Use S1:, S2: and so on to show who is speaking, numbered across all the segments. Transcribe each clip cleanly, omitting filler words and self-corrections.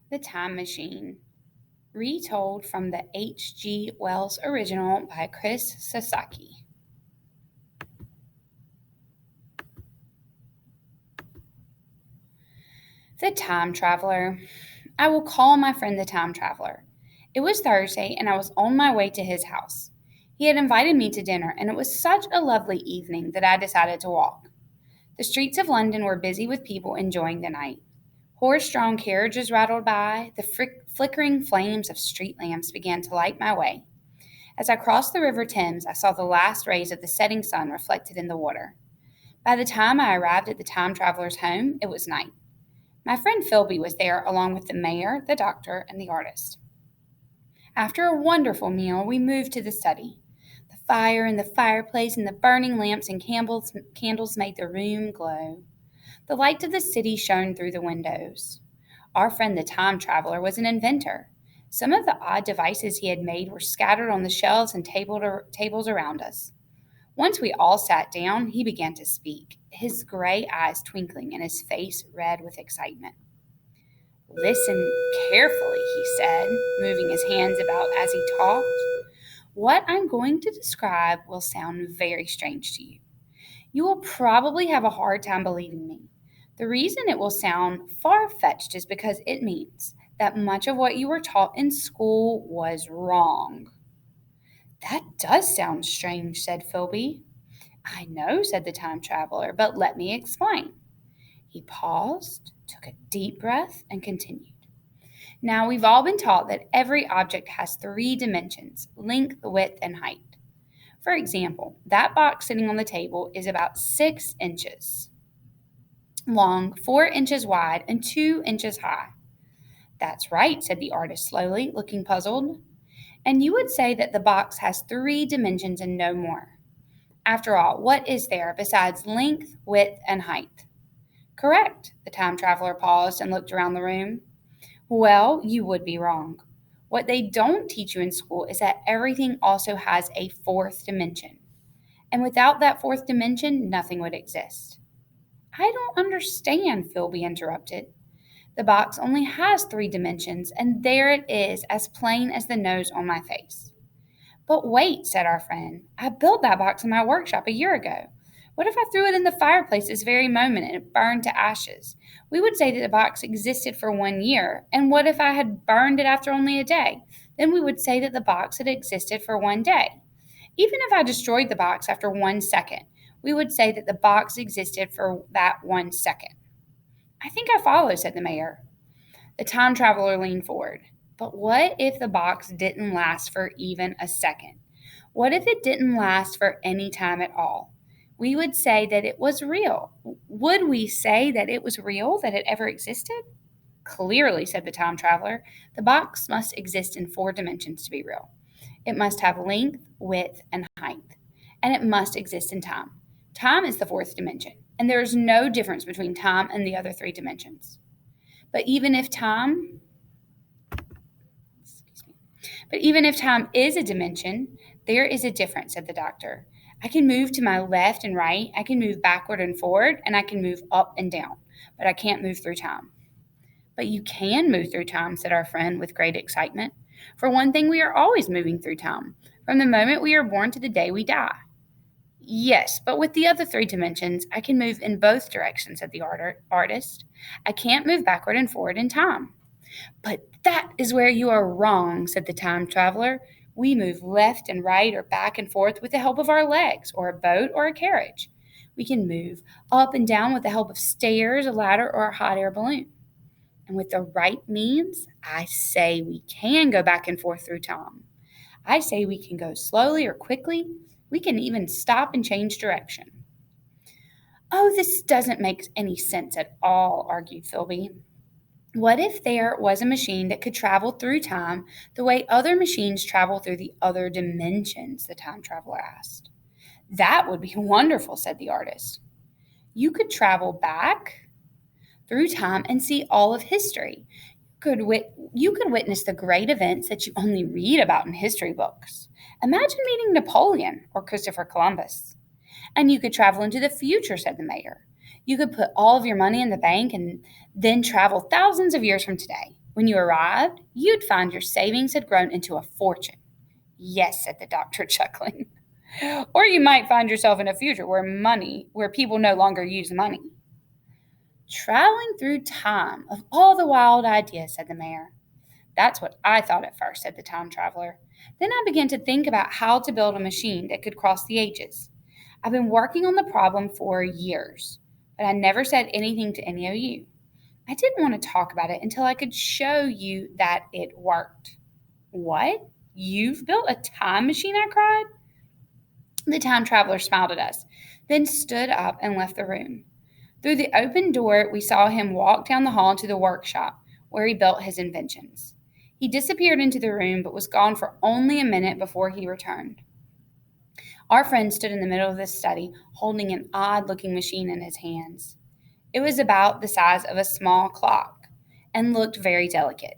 S1: The Time Machine, retold from the H.G. Wells original by Chris Sasaki. The Time Traveler. I will call my friend the Time Traveler. It was Thursday, and I was on my way to his house. He had invited me to dinner, and it was such a lovely evening that I decided to walk. The streets of London were busy with people enjoying the night. Horse-drawn carriages rattled by, the flickering flames of street lamps began to light my way. As I crossed the River Thames, I saw the last rays of the setting sun reflected in the water. By the time I arrived at the time traveler's home, it was night. My friend Philby was there along with the mayor, the doctor, and the artist. After a wonderful meal, we moved to the study. The fire in the fireplace and the burning lamps and candles made the room glow. The lights of the city shone through the windows. Our friend the time traveler was an inventor. Some of the odd devices he had made were scattered on the shelves and tables around us. Once we all sat down, he began to speak, his gray eyes twinkling and his face red with excitement. Listen carefully, he said, moving his hands about as he talked. What I'm going to describe will sound very strange to you. You will probably have a hard time believing me. The reason it will sound far fetched is because it means that much of what you were taught in school was wrong. That does sound strange, said Philby. I know, said the time traveler, but let me explain. He paused, took a deep breath, and continued. Now, we've all been taught that every object has three dimensions: length, width, and height. For example, that box sitting on the table is about 6 inches long, 4 inches wide, and 2 inches high. That's right, said the artist slowly, looking puzzled. And you would say that the box has three dimensions and no more. After all, what is there besides length, width, and height? Correct. The time traveler paused and looked around the room. Well, you would be wrong. What they don't teach you in school is that everything also has a fourth dimension. And without that fourth dimension, nothing would exist. I don't understand, Philby interrupted. The box only has three dimensions, and there it is, as plain as the nose on my face. But wait, said our friend. I built that box in my workshop a year ago. What if I threw it in the fireplace this very moment and it burned to ashes? We would say that the box existed for 1 year. And what if I had burned it after only a day? Then we would say that the box had existed for 1 day. Even if I destroyed the box after 1 second, we would say that the box existed for that 1 second. I think I follow, said the mayor. The time traveler leaned forward. But what if the box didn't last for even a second? What if it didn't last for any time at all? We would say that it was real. Would we say that it was real, that it ever existed? Clearly, said the time traveler, the box must exist in four dimensions to be real. It must have length, width, and height. And it must exist in time. Time is the fourth dimension, and there is no difference between time and the other three dimensions. But even if time But even if time is a dimension, there is a difference, said the doctor. I can move to my left and right, I can move backward and forward, and I can move up and down, but I can't move through time. But you can move through time, said our friend with great excitement. For one thing, we are always moving through time, from the moment we are born to the day we die. Yes, but with the other three dimensions, I can move in both directions, said the artist. I can't move backward and forward in time. But that is where you are wrong, said the time traveler. We move left and right or back and forth with the help of our legs, or a boat, or a carriage. We can move up and down with the help of stairs, a ladder, or a hot air balloon. And with the right means, I say we can go back and forth through time. I say we can go slowly or quickly. We can even stop and change direction. Oh, this doesn't make any sense at all, argued Philby. What if there was a machine that could travel through time the way other machines travel through the other dimensions? The time traveler asked. That would be wonderful, said the artist. You could travel back through time and see all of history. You could witness the great events that you only read about in history books. Imagine meeting Napoleon or Christopher Columbus. And you could travel into the future, said the mayor. You could put all of your money in the bank and then travel thousands of years from today. When you arrived, you'd find your savings had grown into a fortune. Yes, said the doctor, chuckling. Or you might find yourself in a future where people no longer use money. Traveling through time, of all the wild ideas, said the mayor. That's what I thought at first, said the time traveler. Then I began to think about how to build a machine that could cross the ages. I've been working on the problem for years, but I never said anything to any of you. I didn't want to talk about it until I could show you that it worked. What? You've built a time machine? I cried. The time traveler smiled at us, then stood up and left the room. Through the open door, we saw him walk down the hall to the workshop where he built his inventions. He disappeared into the room but was gone for only a minute before he returned. Our friend stood in the middle of the study, holding an odd-looking machine in his hands. It was about the size of a small clock and looked very delicate.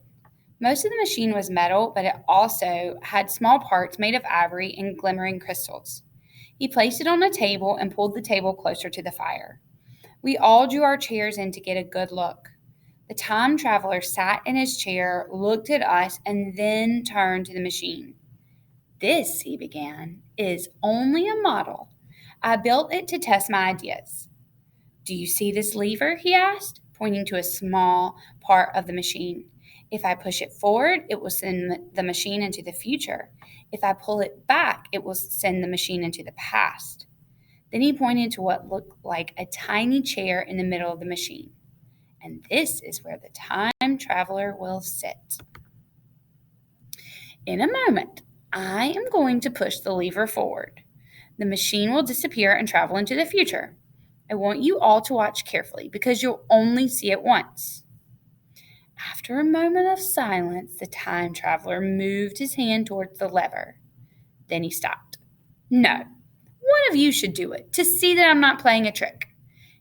S1: Most of the machine was metal, but it also had small parts made of ivory and glimmering crystals. He placed it on a table and pulled the table closer to the fire. We all drew our chairs in to get a good look. The time traveler sat in his chair, looked at us, and then turned to the machine. This, he began, is only a model. I built it to test my ideas. Do you see this lever? He asked, pointing to a small part of the machine. If I push it forward, it will send the machine into the future. If I pull it back, it will send the machine into the past. Then he pointed to what looked like a tiny chair in the middle of the machine. And this is where the time traveler will sit. In a moment, I am going to push the lever forward. The machine will disappear and travel into the future. I want you all to watch carefully because you'll only see it once. After a moment of silence, the time traveler moved his hand towards the lever. Then he stopped. No, one of you should do it to see that I'm not playing a trick.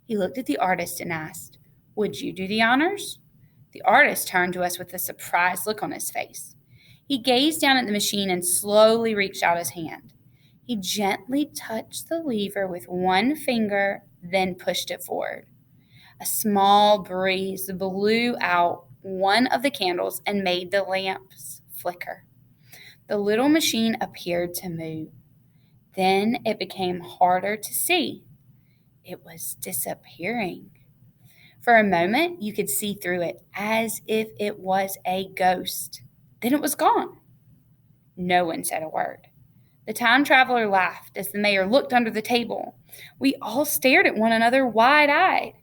S1: He looked at the artist and asked, Would you do the honors? The artist turned to us with a surprised look on his face. He gazed down at the machine and slowly reached out his hand. He gently touched the lever with one finger, then pushed it forward. A small breeze blew out one of the candles and made the lamps flicker. The little machine appeared to move. Then it became harder to see. It was disappearing. For a moment, you could see through it as if it was a ghost. Then it was gone. No one said a word. The time traveler laughed as the mayor looked under the table. We all stared at one another wide-eyed.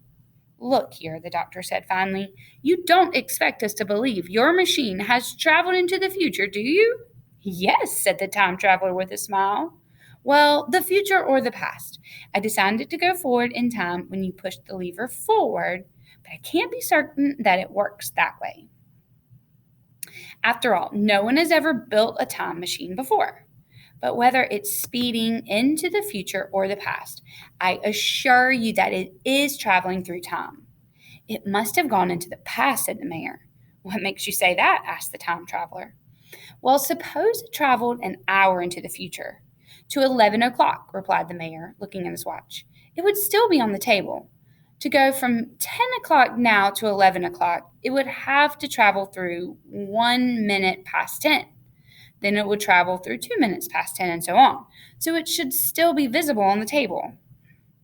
S1: Look here, the doctor said finally. You don't expect us to believe your machine has traveled into the future, do you? Yes, said the time traveler with a smile. Well, the future or the past. I decided to go forward in time when you pushed the lever forward, but I can't be certain that it works that way. After all, no one has ever built a time machine before. But whether it's speeding into the future or the past, I assure you that it is traveling through time. It must have gone into the past, said the mayor. What makes you say that? Asked the time traveler. Well, suppose it traveled an hour into the future. To 11 o'clock, replied the mayor, looking at his watch. It would still be on the table. To go from 10 o'clock now to 11 o'clock, it would have to travel through 1 minute past 10. Then it would travel through 2 minutes past 10 and so on. So it should still be visible on the table.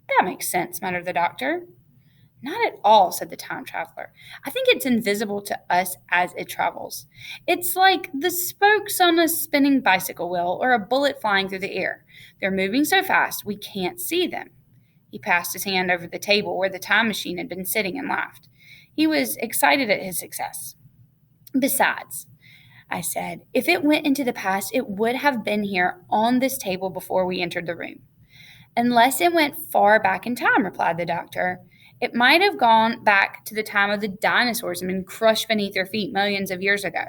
S1: That makes sense, muttered the doctor. Not at all, said the time traveler. I think it's invisible to us as it travels. It's like the spokes on a spinning bicycle wheel or a bullet flying through the air. They're moving so fast we can't see them. He passed his hand over the table where the time machine had been sitting and laughed. He was excited at his success. Besides, I said, if it went into the past, it would have been here on this table before we entered the room. Unless it went far back in time, replied the doctor. It might have gone back to the time of the dinosaurs and been crushed beneath their feet millions of years ago.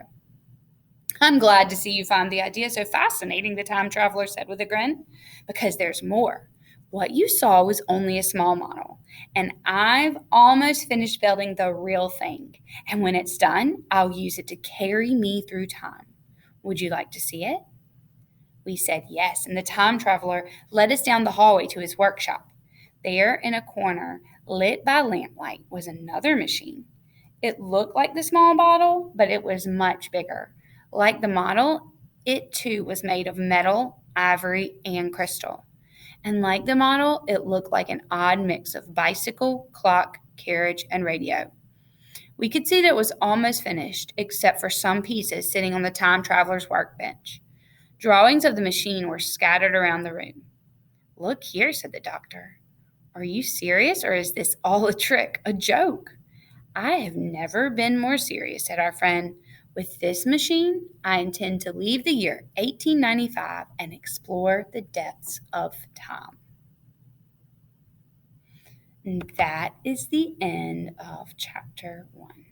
S1: I'm glad to see you find the idea so fascinating, the time traveler said with a grin, because there's more. What you saw was only a small model, and I've almost finished building the real thing. And when it's done, I'll use it to carry me through time. Would you like to see it? We said yes, and the time traveler led us down the hallway to his workshop. There, in a corner, lit by lamplight, was another machine. It looked like the small bottle, but it was much bigger. Like the model, it too was made of metal, ivory, and crystal. And like the model, it looked like an odd mix of bicycle, clock, carriage, and radio. We could see that it was almost finished, except for some pieces sitting on the time traveler's workbench. Drawings of the machine were scattered around the room. "Look here," said the doctor. "Are you serious, or is this all a trick, a joke?" "I have never been more serious," said our friend. "With this machine, I intend to leave the year 1895 and explore the depths of time." And that is the end of chapter 1.